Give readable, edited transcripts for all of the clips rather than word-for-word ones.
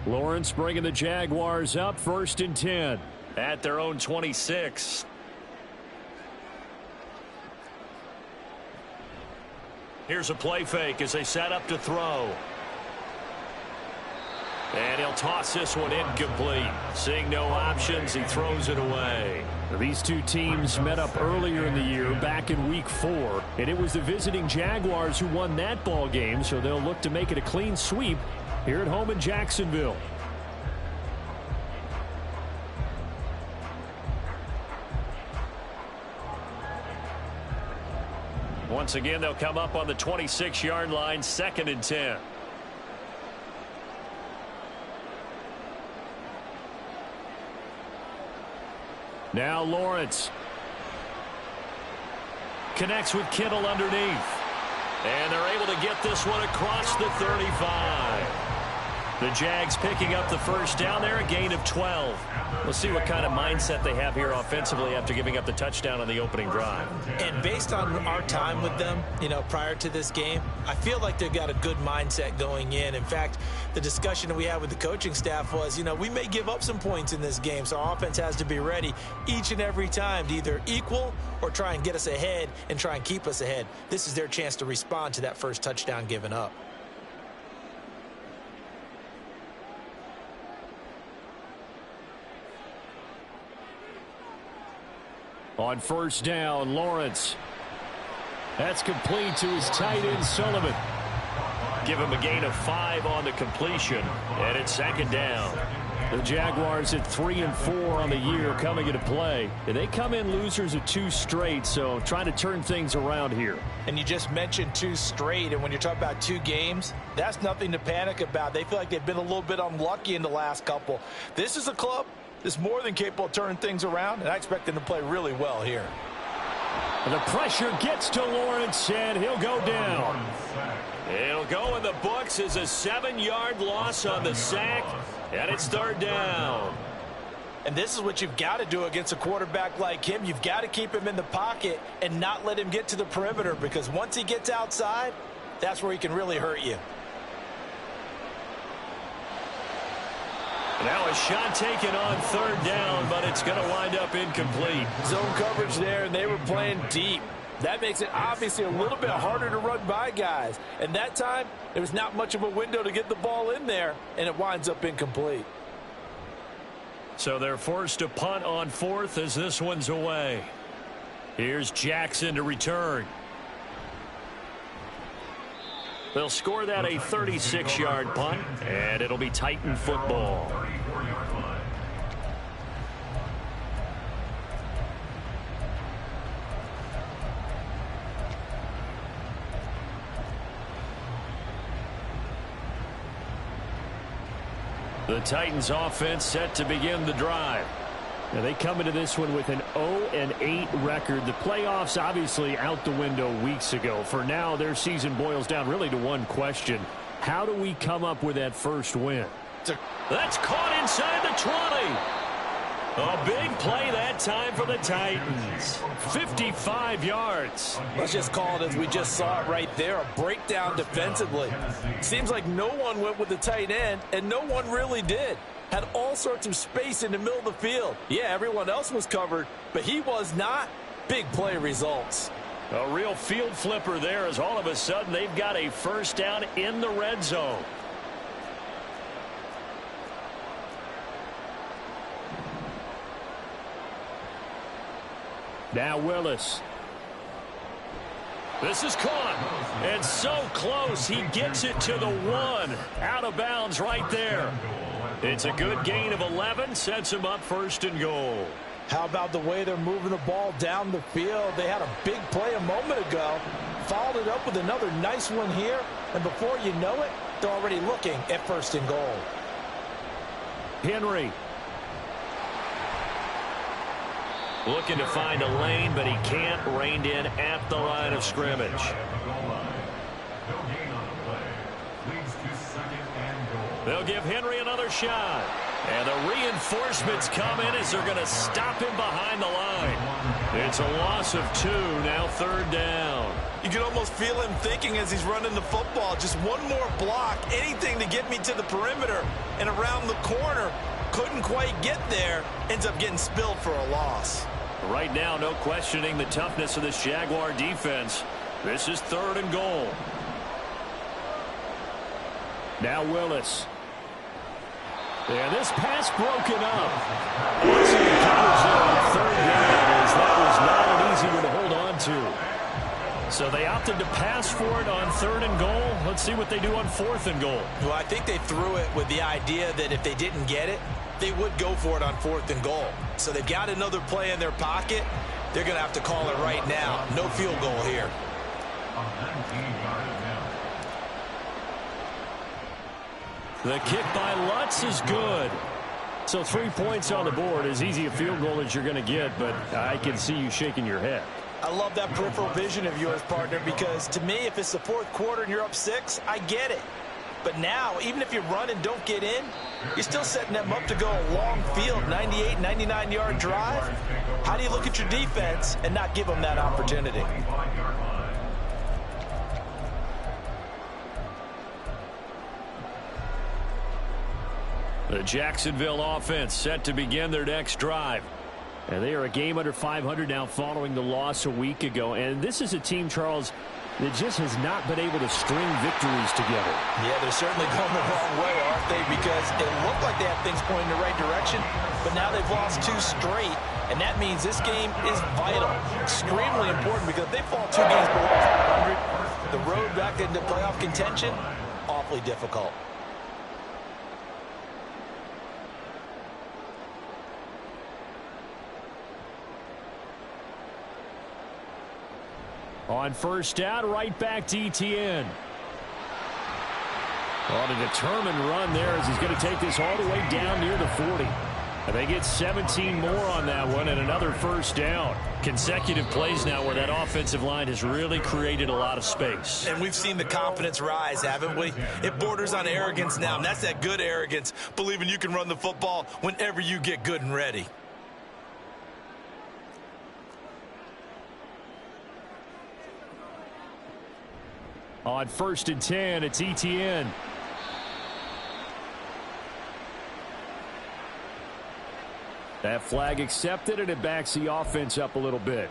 Lawrence bringing the Jaguars up 1st and 10. At their own 26. Here's a play fake as they set up to throw. And he'll toss this one incomplete. Seeing no options, he throws it away. These two teams met up earlier in the year, back in Week 4, and it was the visiting Jaguars who won that ball game, so they'll look to make it a clean sweep here at home in Jacksonville. Once again, they'll come up on the 26-yard line, 2nd and 10. Now Lawrence connects with Kittle underneath. And they're able to get this one across the 35. The Jags picking up the first down there, a gain of 12. We'll see what kind of mindset they have here offensively after giving up the touchdown on the opening drive. And based on our time with them, prior to this game, I feel like they've got a good mindset going in. In fact, the discussion that we had with the coaching staff was, we may give up some points in this game, so our offense has to be ready each and every time to either equal or try and get us ahead and try and keep us ahead. This is their chance to respond to that first touchdown given up. On 1st down, Lawrence. That's complete to his tight end, Sullivan. Give him a gain of 5 on the completion, and it's 2nd down. The Jaguars at 3 and 4 on the year coming into play. And they come in losers of 2 straight, so trying to turn things around here. And you just mentioned 2 straight, and when you're talking about 2 games, that's nothing to panic about. They feel like they've been a little bit unlucky in the last couple. This is a club that's more than capable of turning things around, and I expect them to play really well here. The pressure gets to Lawrence, and he'll go down. It'll go in the books as a 7-yard loss on the sack, and it's 3rd down. And this is what you've got to do against a quarterback like him. You've got to keep him in the pocket and not let him get to the perimeter, because once he gets outside, that's where he can really hurt you. Now a shot taken on 3rd down, but it's going to wind up incomplete. Zone coverage there, and they were playing deep. That makes it obviously a little bit harder to run by guys. And that time, there was not much of a window to get the ball in there, and it winds up incomplete. So they're forced to punt on 4th as this one's away. Here's Jackson to return. They'll score that a 36-yard punt, and it'll be Titan football. The Titans offense set to begin the drive. Now they come into this one with an 0-8 record. The playoffs obviously out the window weeks ago. For now, their season boils down really to one question. How do we come up with that first win? That's caught inside the 20. A big play that time for the Titans. 55 yards. Let's just call it as we just saw it right there. A breakdown defensively. Seems like no one went with the tight end, and no one really did. Had all sorts of space in the middle of the field. Yeah, everyone else was covered, but he was not. Big play results. A real field flipper there, as all of a sudden they've got a first down in the red zone. Now Willis. This is caught, and so close. He gets it to the 1. Out of bounds right there. It's a good gain of 11, sets him up 1st and goal. How about the way they're moving the ball down the field? They had a big play a moment ago, followed it up with another nice one here, and before you know it, they're already looking at 1st and goal. Henry. Looking to find a lane, but he can't. Reined in at the line of scrimmage. They'll give Henry another shot. And the reinforcements come in as they're going to stop him behind the line. It's a loss of 2, now 3rd down. You can almost feel him thinking as he's running the football. Just one more block, anything to get me to the perimeter and around the corner. Couldn't quite get there. Ends up getting spilled for a loss. Right now, no questioning the toughness of this Jaguar defense. This is 3rd and goal. Now Willis. Yeah, this pass broken up. Once he encounters it on 3rd down, as that was not an easy one to hold on to. So they opted to pass for it on 3rd and goal. Let's see what they do on 4th and goal. Well, I think they threw it with the idea that if they didn't get it, they would go for it on 4th and goal. So they've got another play in their pocket. They're going to have to call it right now. No field goal here. The kick by Lutz is good. So 3 points on the board. As easy a field goal as you're going to get, but I can see you shaking your head. I love that peripheral vision of yours, partner, because to me, if it's the 4th quarter and you're up 6, I get it. But now, even if you run and don't get in, you're still setting them up to go a long field, 98, 99-yard drive. How do you look at your defense and not give them that opportunity? The Jacksonville offense set to begin their next drive. And they are a game under 500 now following the loss a week ago. And this is a team, Charles, that just has not been able to string victories together. Yeah, they're certainly going the wrong way, aren't they? Because it looked like they had things pointing in the right direction, but now they've lost 2 straight, and that means this game is vital, extremely important, because if they fall 2 games below 500, the road back into playoff contention, awfully difficult. On 1st down, right back to Etienne. On a determined run there as he's going to take this all the way down near the 40. And they get 17 more on that one and another 1st down. Consecutive plays now where that offensive line has really created a lot of space. And we've seen the confidence rise, haven't we? It borders on arrogance now, and that's that good arrogance, believing you can run the football whenever you get good and ready. On 1st and 10, it's Etienne. That flag accepted, and it backs the offense up a little bit.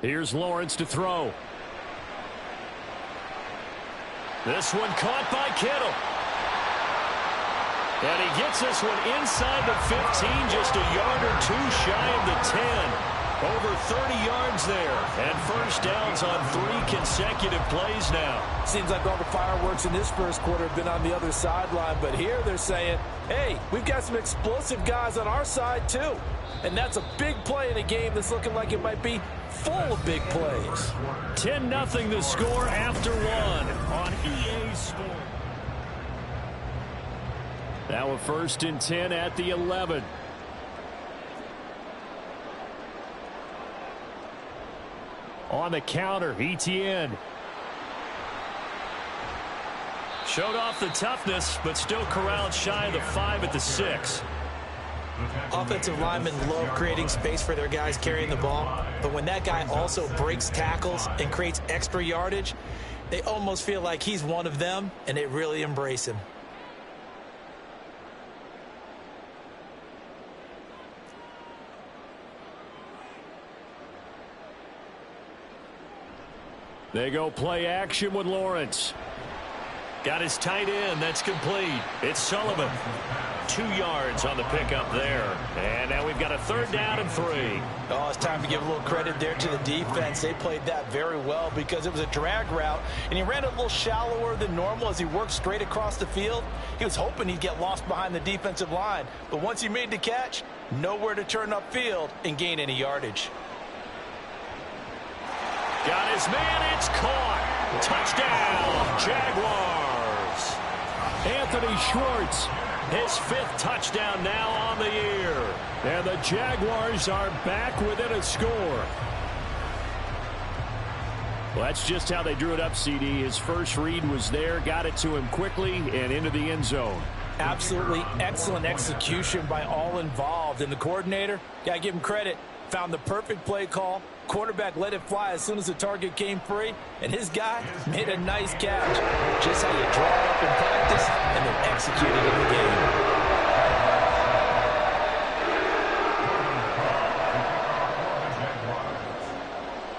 Here's Lawrence to throw. This one caught by Kittle. And he gets this one inside the 15, just a yard or 2 shy of the 10. Over 30 yards there. And 1st downs on 3 consecutive plays now. Seems like all the fireworks in this 1st quarter have been on the other sideline. But here they're saying, hey, we've got some explosive guys on our side too. And that's a big play in a game that's looking like it might be full of big plays. 10-0 the score after 1 on EA Sports. Now a 1st and 10 at the 11. On the counter, Etienne. Showed off the toughness, but still corralled shy of the 5 at the 6. Offensive linemen love creating space for their guys carrying the ball, but when that guy also breaks tackles and creates extra yardage, they almost feel like he's one of them, and they really embrace him. They go play action with Lawrence. Got his tight end. That's complete. It's Sullivan. 2 yards on the pickup there. And now we've got a 3rd down and 3. Oh, it's time to give a little credit there to the defense. They played that very well because it was a drag route, and he ran a little shallower than normal as he worked straight across the field. He was hoping he'd get lost behind the defensive line, but once he made the catch, nowhere to turn upfield and gain any yardage. Got his man. It's caught. Touchdown, Jaguars. Anthony Schwartz. His 5th touchdown now on the year. And the Jaguars are back within a score. Well, that's just how they drew it up, CD. His first read was there, got it to him quickly, and into the end zone. Absolutely excellent execution by all involved. And the coordinator, got to give him credit, found the perfect play call. Quarterback let it fly as soon as the target came free, and his guy made a nice catch. Just how you draw it up in practice and then execute it in the game.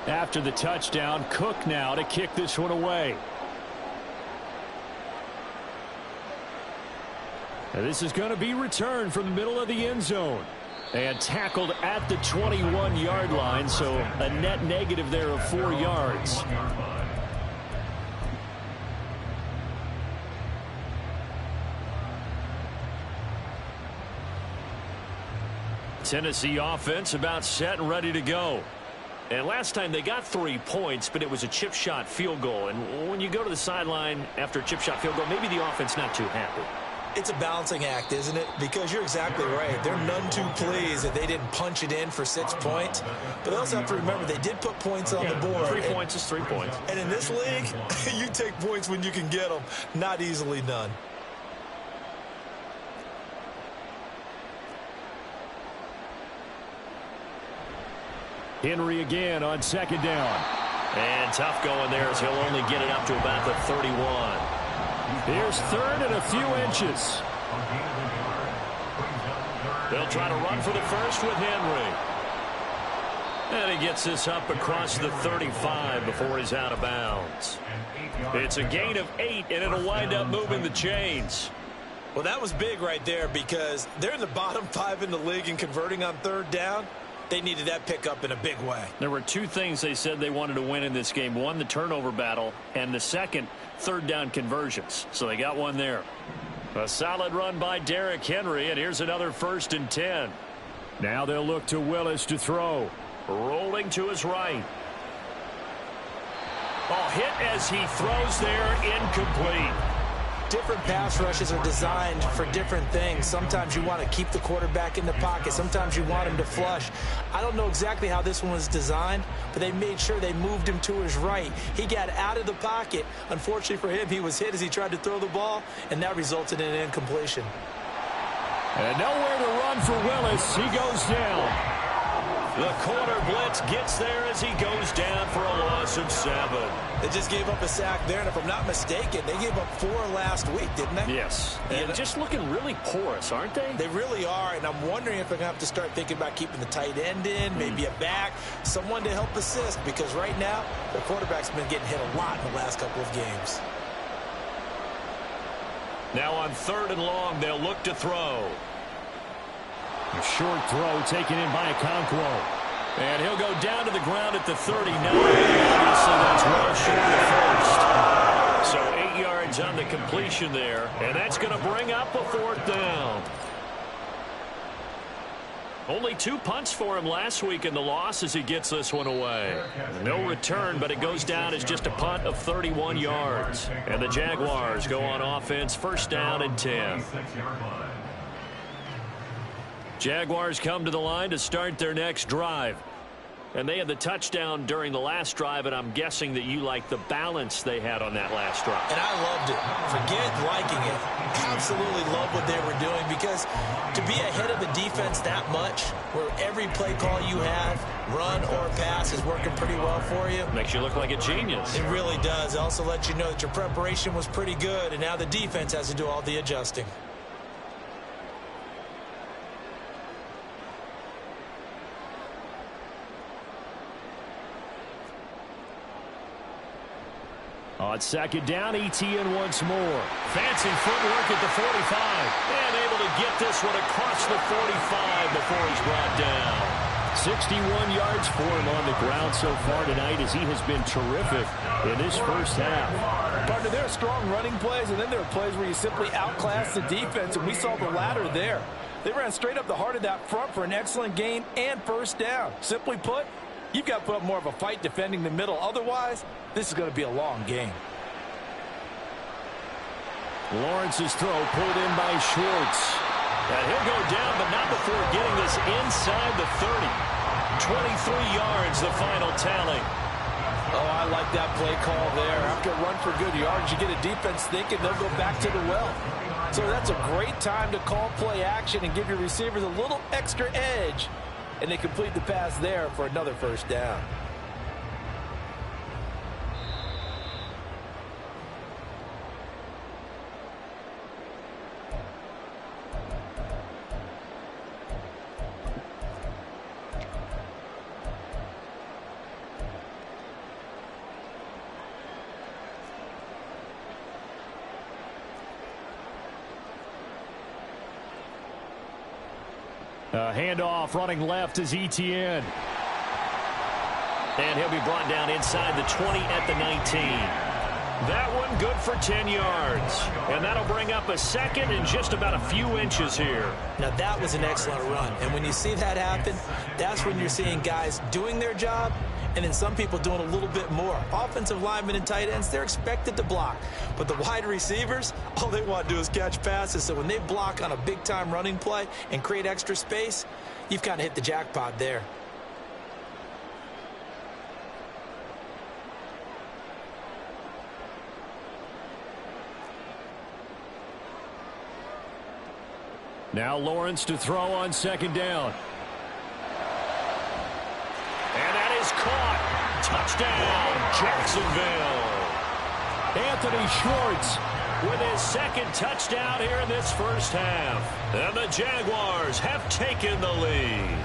After the touchdown, Cook now to kick this one away. And this is going to be returned from the middle of the end zone. And tackled at the 21-yard line, so a net negative there of 4 yards. Tennessee offense about set and ready to go. And last time they got 3 points, but it was a chip shot field goal. And when you go to the sideline after a chip shot field goal, maybe the offense not too happy. It's a balancing act, isn't it? Because you're exactly right. They're none too pleased that they didn't punch it in for 6 points. But they also have to remember they did put points on the board. 3 points is 3 points. And in this league, you take points when you can get them. Not easily done. Henry again on second down. And tough going there as he'll only get it up to about the 31. Here's third and a few inches. They'll try to run for the first with Henry. And he gets this up across the 35 before he's out of bounds. It's a gain of 8, and it'll wind up moving the chains. Well, that was big right there because they're in the bottom 5 in the league in converting on third down. They needed that pickup in a big way. There were 2 things they said they wanted to win in this game. One, the turnover battle, and the second, third down conversions. So they got one there. A solid run by Derrick Henry, and here's another 1st and 10. Now they'll look to Willis to throw. Rolling to his right. Oh, hit as he throws there, incomplete. Different pass rushes are designed for different things. Sometimes you want to keep the quarterback in the pocket. Sometimes you want him to flush. I don't know exactly how this one was designed, but they made sure they moved him to his right. He got out of the pocket. Unfortunately for him, he was hit as he tried to throw the ball, and that resulted in an incompletion. And nowhere to run for Willis. He goes down. The corner blitz gets there as he goes down for a loss of 7. They just gave up a sack there, and if I'm not mistaken, they gave up 4 last week, didn't they? Yes. And just looking really porous, aren't they? They really are, and I'm wondering if they're going to have to start thinking about keeping the tight end in, maybe a back, someone to help assist, because right now, the quarterback's been getting hit a lot in the last couple of games. Now on 3rd and long, they'll look to throw. A short throw taken in by Okonkwo. And he'll go down to the ground at the 39. Obviously, that's well short of the first. So 8 yards on the completion there. And that's going to bring up a 4th down. Only 2 punts for him last week in the loss as he gets this one away. No return, but it goes down as just a punt of 31 yards. And the Jaguars go on offense, 1st down and 10. Jaguars come to the line to start their next drive. And they had the touchdown during the last drive, and I'm guessing that you like the balance they had on that last drive. And I loved it. Forget liking it. Absolutely love what they were doing, because to be ahead of the defense that much, where every play call you have, run or pass, is working pretty well for you. Makes you look like a genius. It really does. It also lets you know that your preparation was pretty good, and now the defense has to do all the adjusting. On 2nd down, ETN once more. Fancy footwork at the 45. And able to get this one across the 45 before he's brought down. 61 yards for him on the ground so far tonight, as he has been terrific in this first half. Partner, there are strong running plays, and then there are plays where you simply outclass the defense, and we saw the latter there. They ran straight up the heart of that front for an excellent gain and 1st down. Simply put, you've got to put up more of a fight defending the middle. Otherwise, this is going to be a long game. Lawrence's throw pulled in by Schwartz. And he'll go down, but not before getting this inside the 30. 23 yards, the final tally. Oh, I like that play call there. After a run for good yards, you get a defense thinking they'll go back to the well. So that's a great time to call play action and give your receivers a little extra edge. And they complete the pass there for another first down. Handoff running left is Etienne. And he'll be brought down inside the 20 at the 19. That one good for 10 yards. And that'll bring up a second and just about a few inches here. Now, that was an excellent run. And when you see that happen, that's when you're seeing guys doing their job and then some people doing a little bit more. Offensive linemen and tight ends, they're expected to block. But the wide receivers, all they want to do is catch passes. So when they block on a big-time running play and create extra space, you've kind of hit the jackpot there. Now Lawrence to throw on second down. And that is caught. Touchdown, Jacksonville. Anthony Schwartz with his second touchdown here in this first half. And the Jaguars have taken the lead.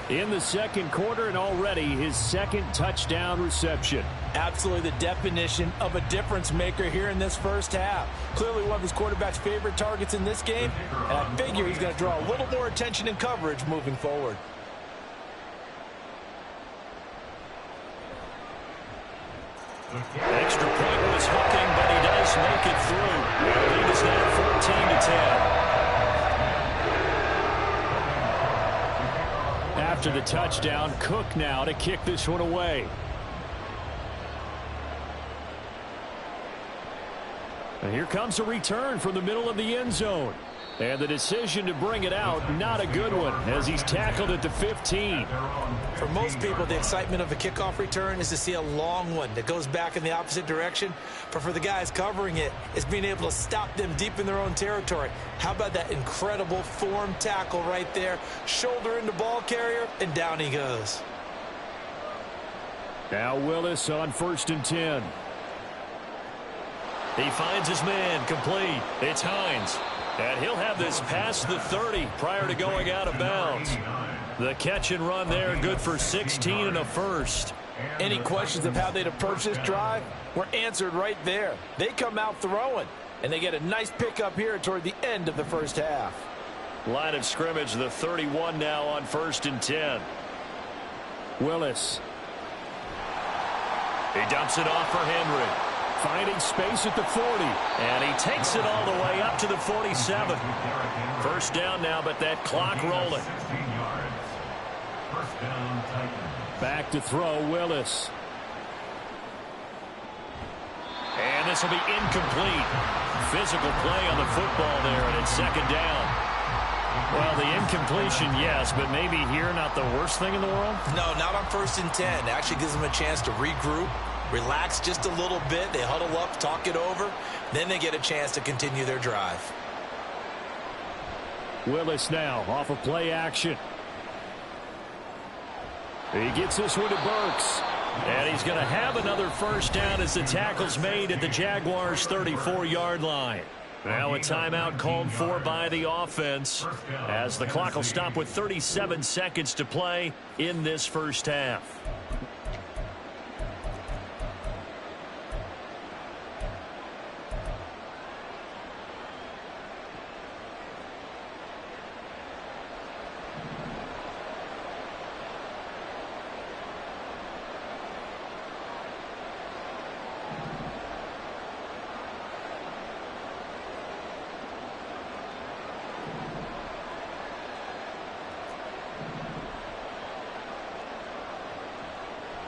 In the second quarter, and already his second touchdown reception. Absolutely the definition of a difference maker here in this first half. Clearly one of his quarterback's favorite targets in this game, and I figure he's going to draw a little more attention and coverage moving forward. Extra point was hooking, but he does make it through. The lead is now 14-10. After the touchdown, Cook now to kick this one away. And here comes a return from the middle of the end zone. And the decision to bring it out, not a good one, as he's tackled at the 15. For most people, the excitement of a kickoff return is to see a long one that goes back in the opposite direction. But for the guys covering it, it's being able to stop them deep in their own territory. How about that incredible form tackle right there? Shoulder into ball carrier, and down he goes. Now Willis on 1st and 10. He finds his man complete. It's Hines. And he'll have this past the 30 prior to going out of bounds. The catch and run there, good for 16 and a first. Any questions of how they'd approach this drive were answered right there. They come out throwing, and they get a nice pickup here toward the end of the first half. Line of scrimmage, the 31 now on 1st and 10. Willis. He dumps it off for Henry. Finding space at the 40. And he takes it all the way up to the 47. First down now, but that clock rolling. Back to throw, Willis. And this will be incomplete. Physical play on the football there, and it's second down. Well, the incompletion, yes, but maybe here not the worst thing in the world? No, not on 1st and 10. It actually gives them a chance to regroup, relax just a little bit. They huddle up, talk it over. Then they get a chance to continue their drive. Willis now off of play action. He gets this one to Burks. And he's going to have another first down as the tackle's made at the Jaguars' 34-yard line. Now a timeout called for by the offense as the clock will stop with 37 seconds to play in this first half.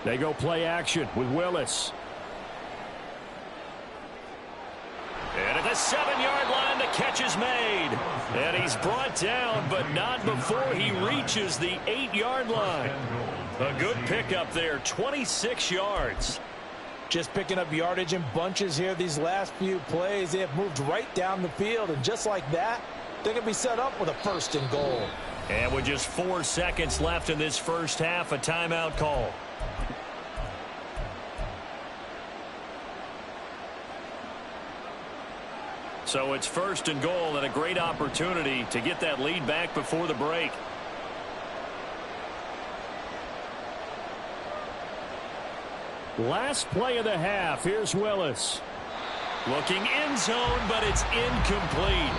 They go play action with Willis. And at the 7-yard line, the catch is made. And he's brought down, but not before he reaches the 8-yard line. A good pickup there, 26 yards. Just picking up yardage in bunches here these last few plays. They have moved right down the field, and just like that, they're going to be set up with a 1st and goal. And with just 4 seconds left in this first half, a timeout call. So it's 1st and goal and a great opportunity to get that lead back before the break. Last play of the half. Here's Willis. Looking end zone, but it's incomplete.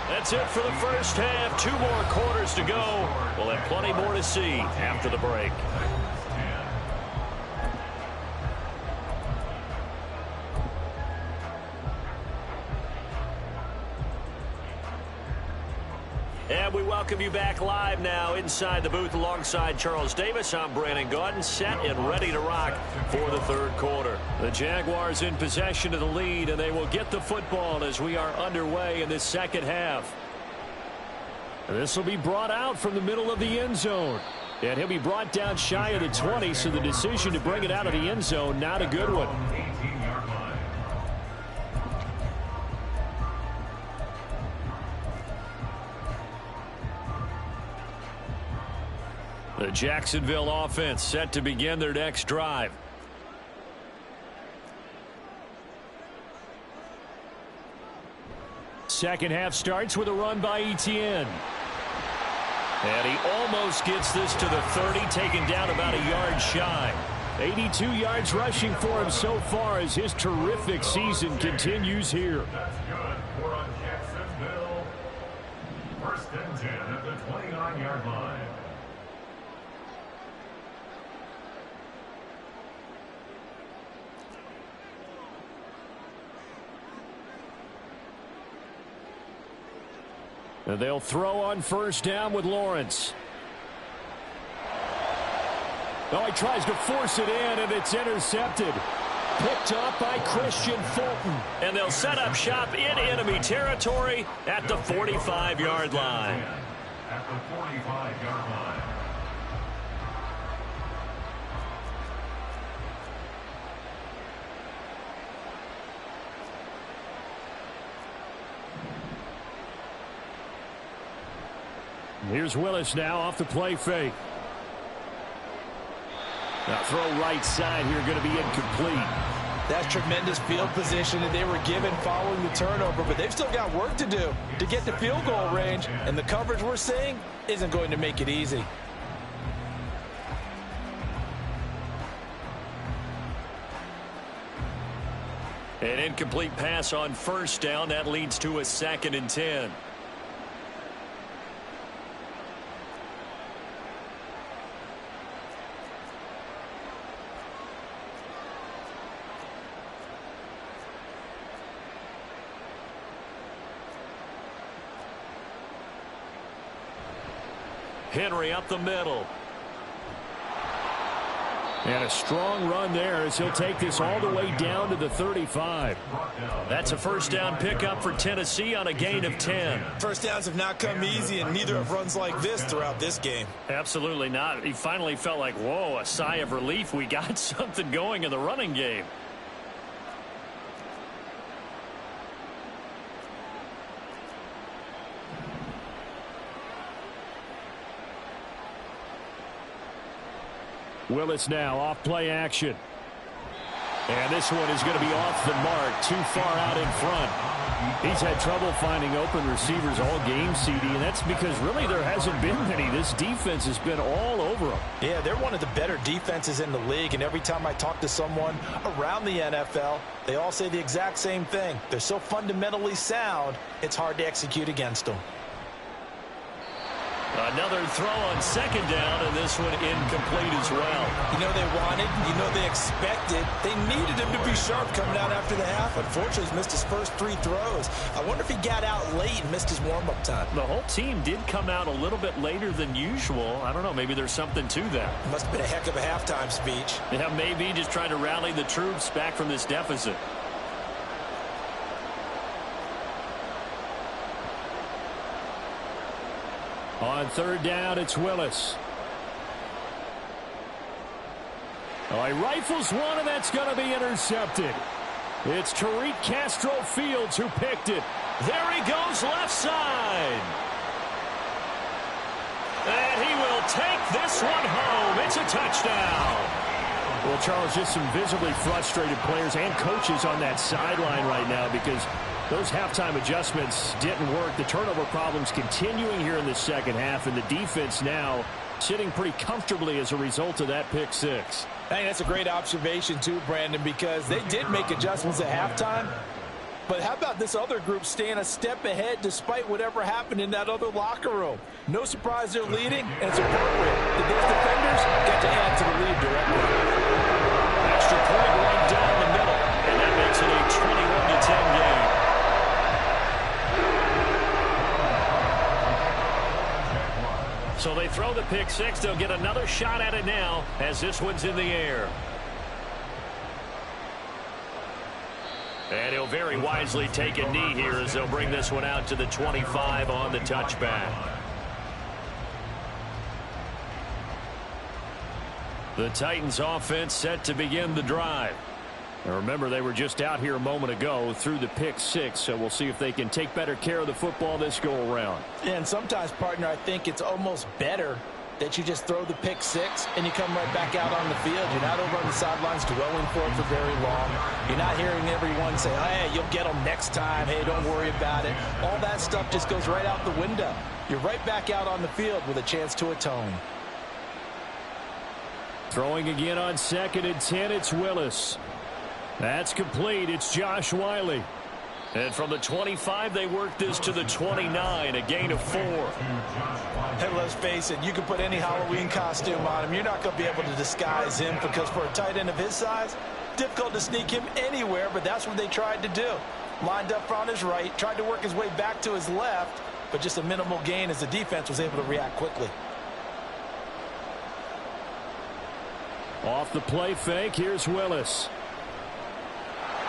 That's it for the first half. 2 more quarters to go. We'll have plenty more to see after the break. And we welcome you back live now inside the booth alongside Charles Davis. I'm Brandon Gaudin, set and ready to rock for the 3rd quarter. The Jaguars in possession of the lead, and they will get the football as we are underway in this second half. This will be brought out from the middle of the end zone. And he'll be brought down shy of the 20, so the decision to bring it out of the end zone, not a good one. The Jacksonville offense set to begin their next drive. Second half starts with a run by Etienne. And he almost gets this to the 30, taken down about a yard shy. 82 yards rushing for him so far as his terrific season continues here. That's good for a Jacksonville. 1st and 10 at the 29-yard line. And they'll throw on 1st down with Lawrence. Oh, he tries to force it in, and it's intercepted. Picked up by Christian Fulton. And they'll set up shop in enemy territory at the 45-yard line. At the 45-yard line. Here's Willis now off the play fake. Now throw right side here, going to be incomplete. That's tremendous field position that they were given following the turnover, but they've still got work to do to get the field goal range, and the coverage we're seeing isn't going to make it easy. An incomplete pass on 1st down. That leads to a 2nd and 10. Henry up the middle. And a strong run there as he'll take this all the way down to the 35. That's a 1st down pickup for Tennessee on a gain of 10. 1st downs have not come easy, and neither have runs like this throughout this game. Absolutely not. He finally felt like, whoa, a sigh of relief. We got something going in the running game. Willis now off play action. And this one is going to be off the mark, too far out in front. He's had trouble finding open receivers all game, CD, and that's because really there hasn't been many. This defense has been all over them. Yeah, they're one of the better defenses in the league, and every time I talk to someone around the NFL, they all say the exact same thing. They're so fundamentally sound, it's hard to execute against them. Another throw on 2nd down, and this one incomplete as well. You know they wanted, you know they expected. They needed him to be sharp coming out after the half. Unfortunately, he's missed his first 3 throws. I wonder if he got out late and missed his warm-up time. The whole team did come out a little bit later than usual. I don't know, maybe there's something to that. Must have been a heck of a halftime speech. Yeah, maybe just trying to rally the troops back from this deficit. On 3rd down, it's Willis. Oh, he rifles one, and that's going to be intercepted. It's Tariq Castro-Fields who picked it. There he goes left side. And he will take this one home. It's a touchdown. Well, Charles, just some visibly frustrated players and coaches on that sideline right now because those halftime adjustments didn't work. The turnover problems continuing here in the second half, and the defense now sitting pretty comfortably as a result of that pick six. Hey, that's a great observation too, Brandon, because they did make adjustments at halftime. But how about this other group staying a step ahead despite whatever happened in that other locker room? No surprise they're leading, and it's appropriate that those defenders got to add to the lead directly. Extra point right down the middle, and that makes it a 21-10 game. So they throw the pick six. They'll get another shot at it now as this one's in the air. And he'll very wisely take a knee here as they'll bring this one out to the 25 on the touchback. The Titans offense set to begin the drive. Now remember, they were just out here a moment ago through the pick six, so we'll see if they can take better care of the football this go around. And sometimes, partner, I think it's almost better that you just throw the pick six and you come right back out on the field. You're not over on the sidelines dwelling for it for very long. You're not hearing everyone say, hey, you'll get them next time. Hey, don't worry about it. All that stuff just goes right out the window. You're right back out on the field with a chance to atone. Throwing again on 2nd and 10, it's Willis. That's complete. It's Josh Wiley. And from the 25, they work this to the 29, a gain of 4. Hey, let's face it, you can put any Halloween costume on him. You're not going to be able to disguise him because for a tight end of his size, difficult to sneak him anywhere, but that's what they tried to do. Lined up on his right, tried to work his way back to his left, but just a minimal gain as the defense was able to react quickly. Off the play fake, here's Willis.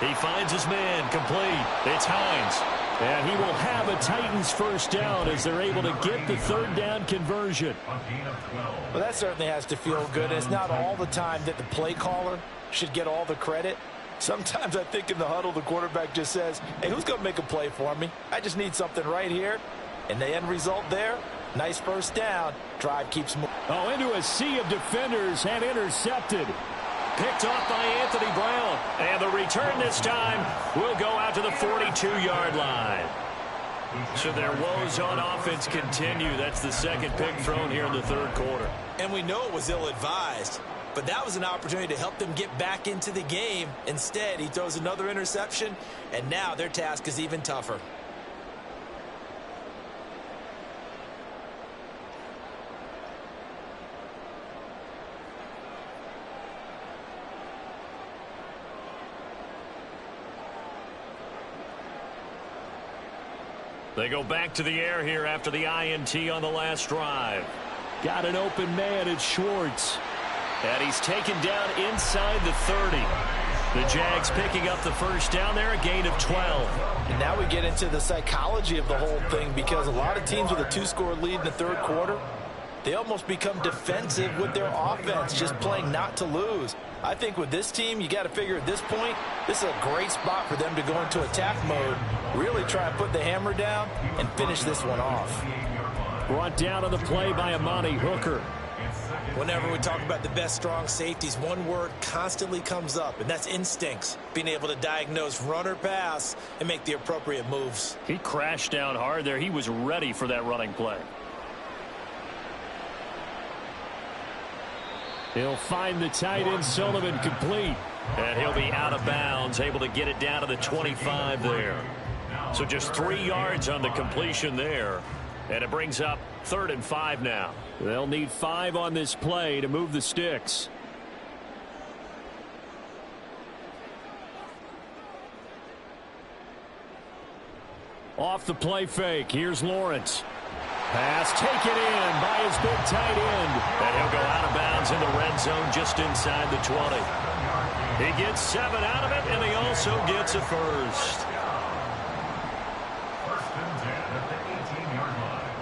He finds his man, complete. It's Hines. And he will have a Titans first down as they're able to get the third down conversion. Well, that certainly has to feel good. And it's not all the time that the play caller should get all the credit. Sometimes I think in the huddle, the quarterback just says, hey, who's going to make a play for me? I just need something right here. And the end result there, nice first down. Drive keeps moving. Oh, into a sea of defenders and intercepted. Picked off by Anthony Brown. And the return this time will go out to the 42-yard line. So their woes on offense continue. That's the second pick thrown here in the third quarter. And we know it was ill-advised, but that was an opportunity to help them get back into the game. Instead, he throws another interception, and now their task is even tougher. They go back to the air here after the INT on the last drive. Got an open man, it's Schwartz. And he's taken down inside the 30. The Jags picking up the first down there, a gain of 12. And now we get into the psychology of the whole thing because a lot of teams with a two-score lead in the third quarter, they almost become defensive with their offense, just playing not to lose. I think with this team, you got to figure at this point, this is a great spot for them to go into attack mode, really try and put the hammer down and finish this one off. Brought down on the play by Amani Hooker. Whenever we talk about the best strong safeties, one word constantly comes up, and that's instincts. Being able to diagnose run or pass and make the appropriate moves. He crashed down hard there. He was ready for that running play. He'll find the tight end, Sullivan, complete. And he'll be out of bounds, able to get it down to the 25 there. So just 3 yards on the completion there. And it brings up 3rd and 5 now. They'll need 5 on this play to move the sticks. Off the play fake, here's Lawrence. Pass taken in by his big tight end. And he'll go out of bounds in the red zone just inside the 20. He gets 7 out of it, and he also gets a first. First and 10 at the 18-yard line.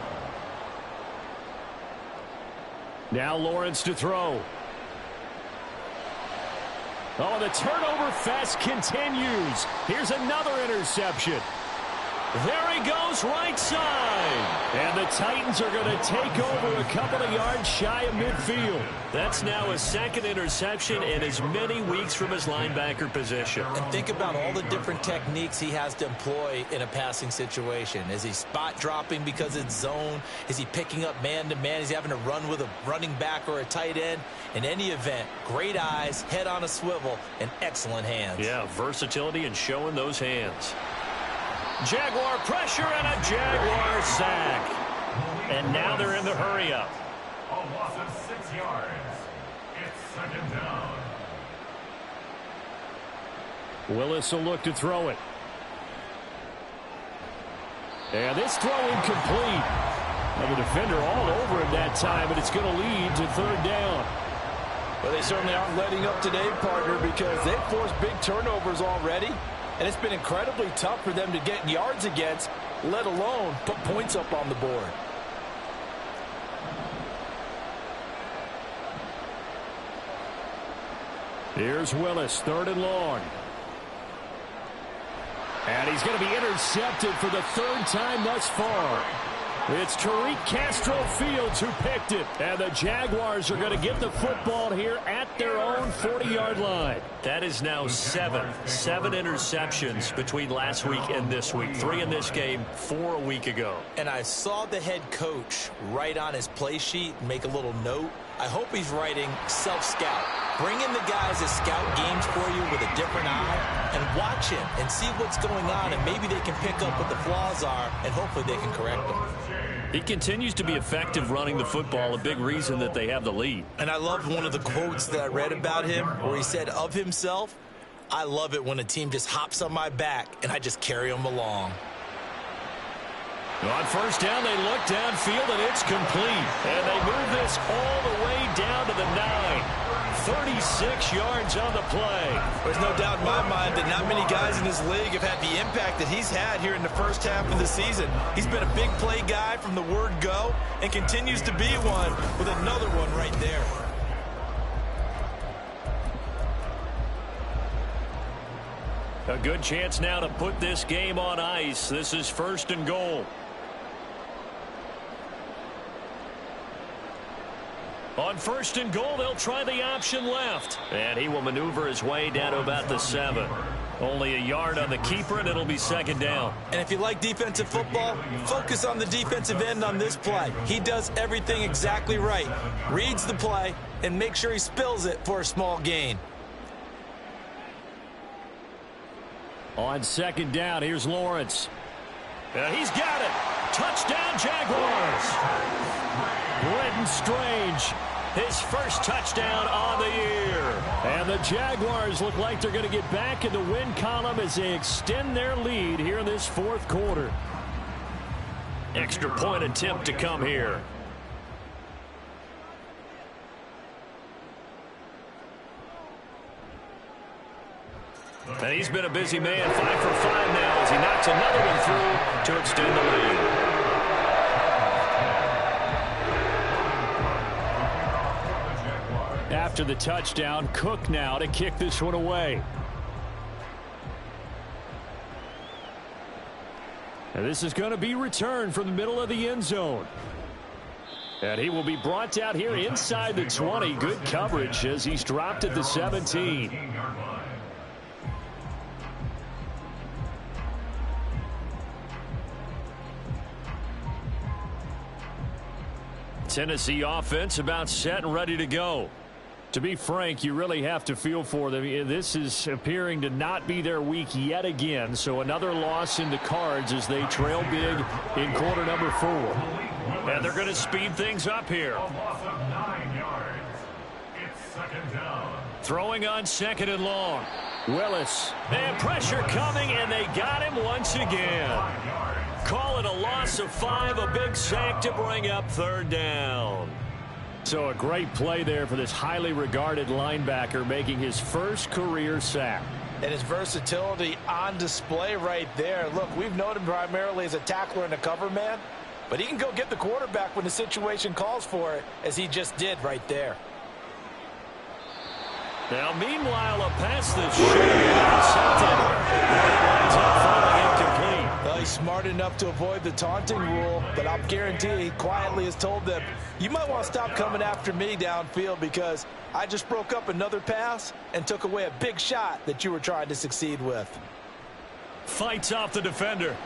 Now Lawrence to throw. Oh, the turnover fest continues. Here's another interception. There he goes, right side. And the Titans are going to take over a couple of yards shy of midfield. That's now his second interception in as many weeks from his linebacker position. And think about all the different techniques he has to employ in a passing situation. Is he spot dropping because it's zone? Is he picking up man-to-man? Is he having to run with a running back or a tight end? In any event, great eyes, head on a swivel, and excellent hands. Yeah, versatility and showing those hands. Jaguar pressure and a Jaguar sack. And now they're in the hurry-up. A loss of 6 yards. It's second down. Willis will look to throw it. And this throw incomplete. And the defender all over him that time, but it's going to lead to third down. Well, they certainly aren't letting up today, partner, because they've forced big turnovers already. And it's been incredibly tough for them to get yards against, let alone put points up on the board. Here's Willis, third and long. And he's going to be intercepted for the third time thus far. It's Tariq Castro Fields who picked it. And the Jaguars are going to get the football here at their own 40-yard line. That is now seven interceptions between last week and this week. 3 in this game, 4 a week ago. And I saw the head coach write on his play sheet and make a little note. I hope he's writing self-scout. Bring in the guys that scout games for you with a different eye and watch him and see what's going on, and maybe they can pick up what the flaws are, and hopefully they can correct them. He continues to be effective running the football, a big reason that they have the lead. And I loved one of the quotes that I read about him where he said of himself, "I love it when a team just hops on my back and I just carry them along." On first down, they look downfield, and it's complete. And they move this all the way down to the 9. 36 yards on the play. There's no doubt in my mind that not many guys in this league have had the impact that he's had here in the first half of the season. He's been a big play guy from the word go and continues to be one with another one right there. A good chance now to put this game on ice. This is first and goal. On first and goal, they'll try the option left. And he will maneuver his way down to about the 7. Only a yard on the keeper, and it'll be second down. And if you like defensive football, focus on the defensive end on this play. He does everything exactly right. Reads the play and make sure he spills it for a small gain. On second down, here's Lawrence. And he's got it. Touchdown, Jaguars. Brenton Strange, his first touchdown on the year. And the Jaguars look like they're going to get back in the win column as they extend their lead here in this fourth quarter. Extra point attempt to come here. And he's been a busy man, 5 for 5 now as he knocks another one through to extend the lead. After the touchdown, Cook now to kick this one away. And this is going to be returned from the middle of the end zone. And he will be brought out here inside the 20. Good coverage as he's dropped at the 17. Tennessee offense about set and ready to go. To be frank, you really have to feel for them. This is appearing to not be their week yet again. So another loss in the cards as they trail big in quarter number 4. And they're going to speed things up here. A loss of 9 yards. It's second down. Throwing on second and long. Willis. And pressure coming, and they got him once again. Call it a loss of 5, a big sack to bring up third down. So a great play there for this highly regarded linebacker making his first career sack. And his versatility on display right there. Look, we've known him primarily as a tackler and a cover man, but he can go get the quarterback when the situation calls for it, as he just did right there. Now, meanwhile, a pass that should have been intercepted. It winds up falling incomplete. Well, he's smart enough to avoid the taunting rule, but I'll guarantee he quietly has told them, you might want to stop coming after me downfield because I just broke up another pass and took away a big shot that you were trying to succeed with. Fights off the defender.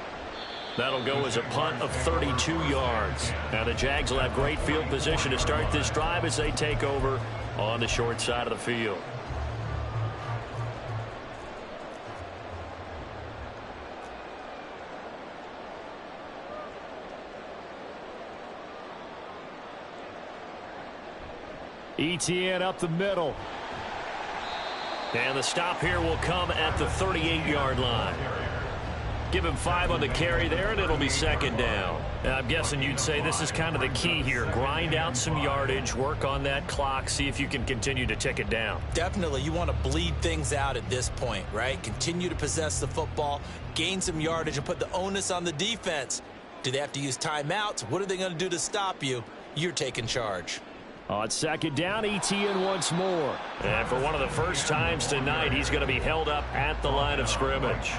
That'll go as a punt of 32 yards. Now the Jags will have great field position to start this drive as they take over on the short side of the field. ETN up the middle. And the stop here will come at the 38-yard line. Give him 5 on the carry there, and it'll be second down. Now, I'm guessing you'd say this is kind of the key here. Grind out some yardage, work on that clock, see if you can continue to tick it down. Definitely, you want to bleed things out at this point, right? Continue to possess the football, gain some yardage, and put the onus on the defense. Do they have to use timeouts? What are they going to do to stop you? You're taking charge. On second down, ETN once more. And for one of the first times tonight, he's going to be held up at the line of scrimmage.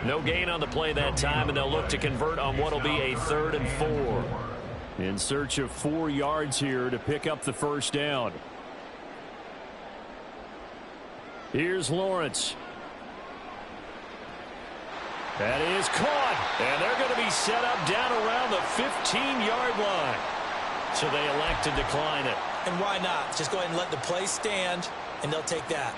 No gain on the play that time, and they'll look to convert on what will be a 3rd and 4. In search of 4 yards here to pick up the first down. Here's Lawrence. That is caught. And they're going to be set up down around the 15-yard line. So they elect to decline it. And why not? Just go ahead and let the play stand, and they'll take that.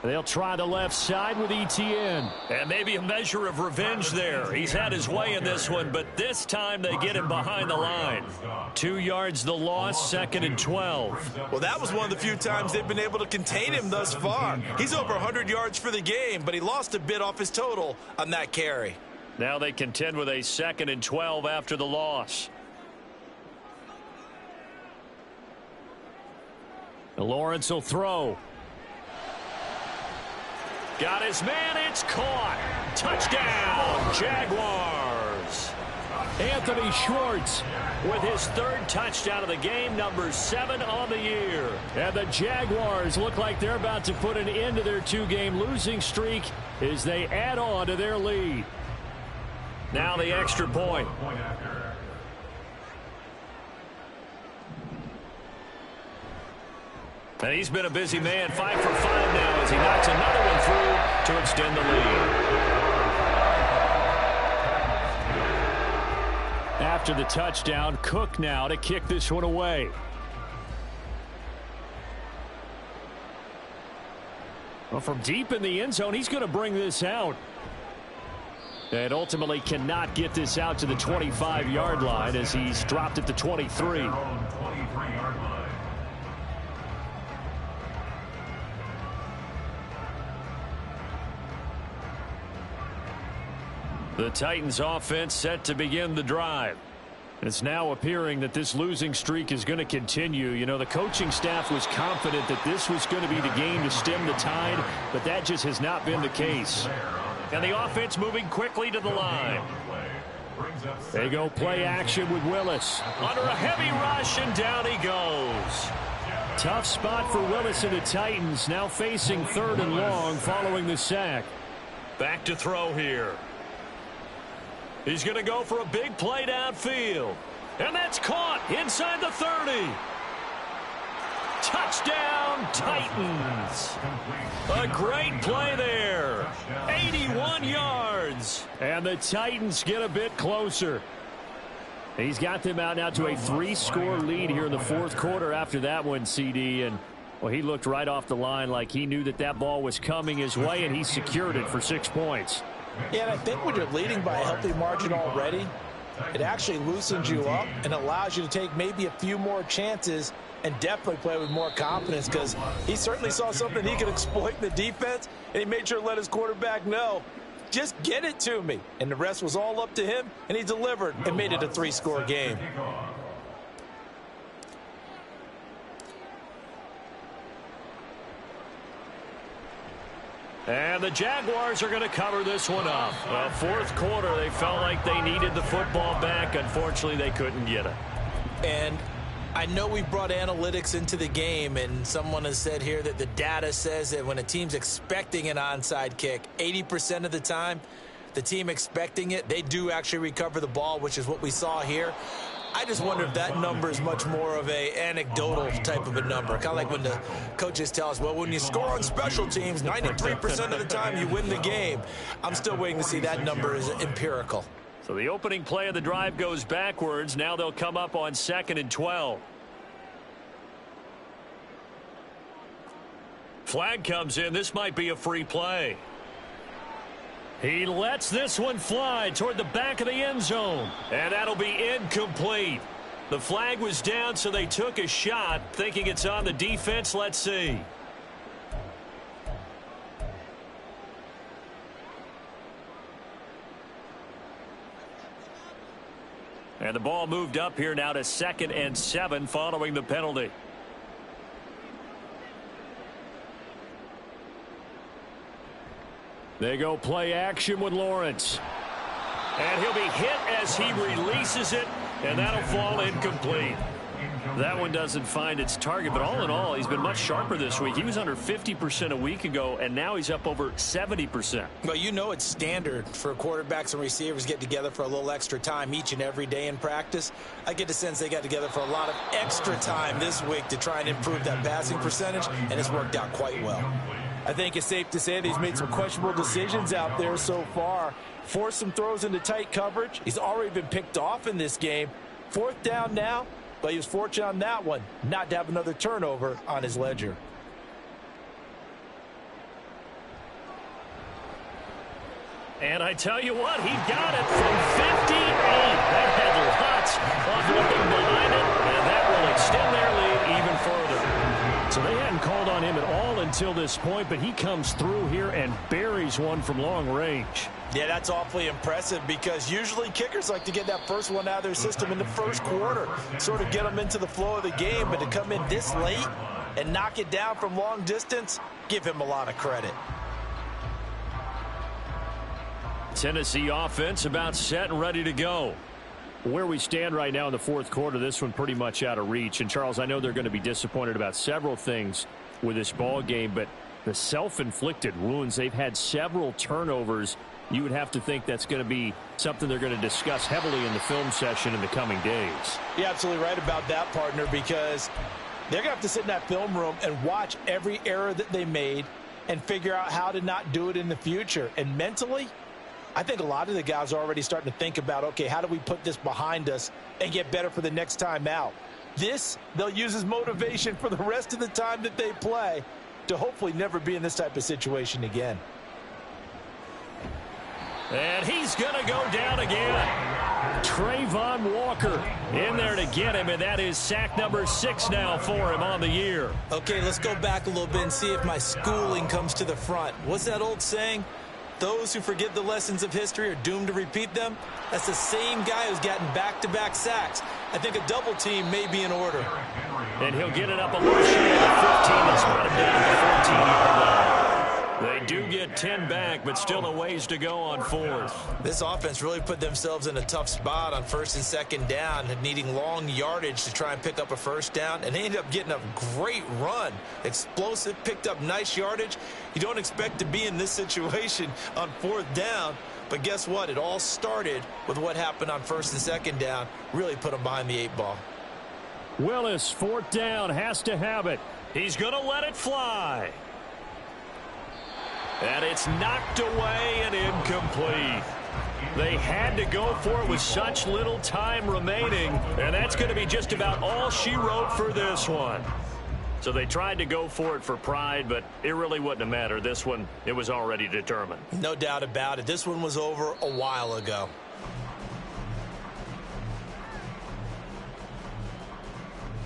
They'll try the left side with ETN. And maybe a measure of revenge there. He's had his way in this one, but this time they get him behind the line. 2 yards the loss, 2nd and 12. Well, that was one of the few times they've been able to contain him thus far. He's over 100 yards for the game, but he lost a bit off his total on that carry. Now they contend with a 2nd and 12 after the loss. Lawrence will throw. Got his man, it's caught. Touchdown, Jaguars. Anthony Schwartz With his 3rd touchdown of the game, number 7 on the year. And the Jaguars look like they're about to put an end to their 2-game losing streak as they add on to their lead. Now the extra point. And he's been a busy man, 5 for 5 now as he knocks another one through to extend the lead. After the touchdown, Cook now to kick this one away. Well, from deep in the end zone, he's going to bring this out. And ultimately cannot get this out to the 25-yard line as he's dropped at the 23. The Titans offense set to begin the drive. It's now appearing that this losing streak is going to continue. You know, the coaching staff was confident that this was going to be the game to stem the tide, but that just has not been the case. And the offense moving quickly to the line. They go play action with Willis. Under a heavy rush, and down he goes. Tough spot for Willis and the Titans, now facing 3rd and long following the sack. Back to throw here. He's going to go for a big play downfield. And that's caught inside the 30. Touchdown, Titans. A great play there. 81 yards. And the Titans get a bit closer. He's got them out now to a 3-score lead here in the 4th quarter after that one, CD. And, well, he looked right off the line like he knew that that ball was coming his way, and he secured it for 6 points. Yeah, and I think when you're leading by a healthy margin already, it actually loosens you up and allows you to take maybe a few more chances and definitely play with more confidence because he certainly saw something he could exploit in the defense, and he made sure to let his quarterback know, just get it to me. And the rest was all up to him, and he delivered and made it a 3-score game. And the Jaguars are going to cover this one up. Well, fourth quarter, they felt like they needed the football back. Unfortunately, they couldn't get it. And I know we brought analytics into the game, and someone has said here that the data says that when a team's expecting an onside kick, 80% of the time, the team expecting it, they do actually recover the ball, which is what we saw here. I just wonder if that number is much more of a anecdotal type of a number. Kind of like when the coaches tell us, well, when you score on special teams, 93% of the time you win the game. I'm still waiting to see that number is empirical. So the opening play of the drive goes backwards. Now they'll come up on 2nd and 12. Flag comes in. This might be a free play. He lets this one fly toward the back of the end zone. And that'll be incomplete. The flag was down, so they took a shot, thinking it's on the defense. Let's see. And the ball moved up here now to 2nd and 7 following the penalty. They go play action with Lawrence. And he'll be hit as he releases it, and that'll fall incomplete. That one doesn't find its target, but all in all, he's been much sharper this week. He was under 50% a week ago, and now he's up over 70%. Well, you know it's standard for quarterbacks and receivers get together for a little extra time each and every day in practice. I get the sense they got together for a lot of extra time this week to try and improve that passing percentage, and it's worked out quite well. I think it's safe to say that he's made some questionable decisions out there so far. Forced some throws into tight coverage. He's already been picked off in this game. 4th down now, but he was fortunate on that one not to have another turnover on his ledger. And I tell you what, he got it from 58. That had lots of looking behind it, and that will extend their lead even further. So they hadn't called on him at all until this point, but he comes through here and buries one from long range. Yeah, that's awfully impressive because usually kickers like to get that first one out of their system in the first quarter, sort of get them into the flow of the game, but to come in this late and knock it down from long distance, give him a lot of credit. Tennessee offense about set and ready to go. Where we stand right now in the fourth quarter, this one pretty much out of reach. And, Charles, I know they're going to be disappointed about several things with this ball game, but the self-inflicted wounds, they've had several turnovers. You would have to think that's going to be something they're going to discuss heavily in the film session in the coming days. You're absolutely right about that, partner, because they're going to have to sit in that film room and watch every error that they made and figure out how to not do it in the future. And mentally, I think a lot of the guys are already starting to think about, okay, how do we put this behind us and get better for the next time out? This, they'll use as motivation for the rest of the time that they play to hopefully never be in this type of situation again. And he's going to go down again. Trayvon Walker in there to get him, and that is sack number 6 now for him on the year. Okay, let's go back a little bit and see if my schooling comes to the front. What's that old saying? Those who forget the lessons of history are doomed to repeat them. That's the same guy who's gotten back-to-back sacks. I think a double team may be in order. And he'll get it up a little short of 15 and spot him down at the 14-yard line. They do get 10 back, but still a ways to go on 4th. This offense really put themselves in a tough spot on 1st and 2nd down, needing long yardage to try and pick up a 1st down, and they ended up getting a great run. Explosive, picked up nice yardage. You don't expect to be in this situation on 4th down, but guess what? It all started with what happened on 1st and 2nd down. Really put them behind the 8 ball. Willis, 4th down, has to have it. He's going to let it fly. And it's knocked away and incomplete. They had to go for it with such little time remaining, and that's going to be just about all she wrote for this one. So they tried to go for it for pride, but it really wouldn't have mattered. This one, it was already determined. No doubt about it. This one was over a while ago.